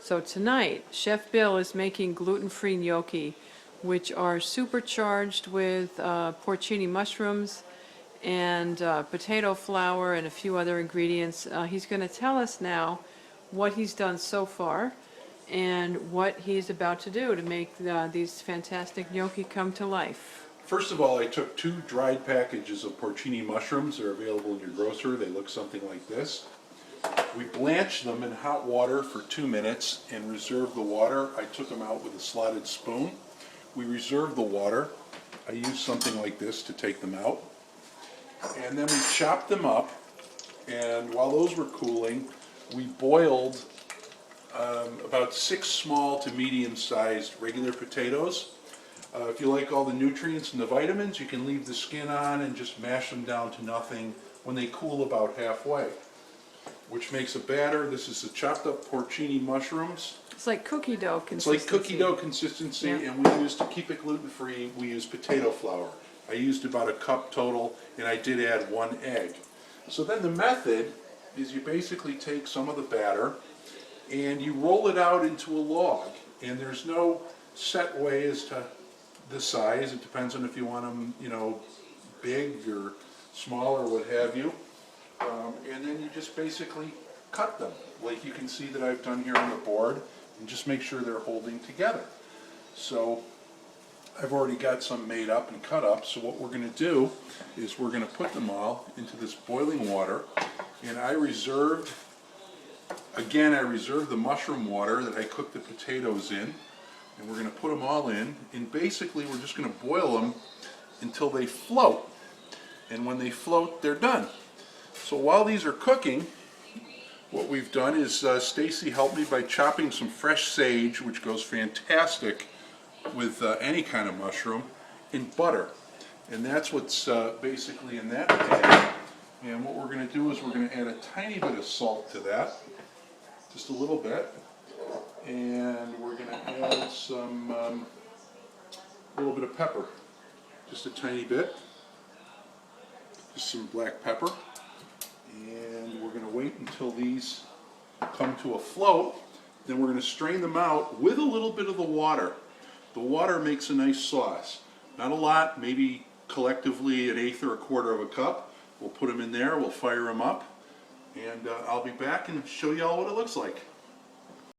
So tonight, Chef Bill is making gluten-free gnocchi, which are supercharged with porcini mushrooms and potato flour and a few other ingredients. He's going to tell us now what he's done so far and what he's about to do to make these fantastic gnocchi come to life. First of all, I took 2 dried packages of porcini mushrooms. They're available in your grocery. They look something like this. We blanched them in hot water for 2 minutes and reserved the water. I took them out with a slotted spoon. We reserved the water. I used something like this to take them out. And then we chopped them up, and while those were cooling, we boiled about 6 small to medium-sized regular potatoes. If you like all the nutrients and the vitamins, you can leave the skin on and just mash them down to nothing when they cool about halfway, which makes a batter. This is the chopped up porcini mushrooms. It's like cookie dough consistency. It's like cookie dough consistency, Yeah. and we use, to keep it gluten-free, we use potato flour. I used about a cup total, and I did add 1 egg. So then the method is you basically take some of the batter and you roll it out into a log, and there's no set way as to the size. It depends on if you want them, you know, big or small or what have you. And then you just basically cut them, like you can see that I've done here on the board, and just make sure they're holding together. So I've already got some made up and cut up, so what we're going to do is we're going to put them all into this boiling water, and I reserved the mushroom water that I cooked the potatoes in, and we're going to put them all in, and basically we're just going to boil them until they float, and when they float, they're done. So while these are cooking, what we've done is Stacy helped me by chopping some fresh sage, which goes fantastic with any kind of mushroom, in butter. And that's what's basically in that pan. And what we're going to do is we're going to add a tiny bit of salt to that, just a little bit. And we're going to add some, a little bit of pepper, just a tiny bit, just some black pepper. And we're going to wait until these come to a float. Then we're going to strain them out with a little bit of the water. The water makes a nice sauce. Not a lot, maybe collectively 1/8 or 1/4 of a cup. We'll put them in there, we'll fire them up, and I'll be back and show you all what it looks like.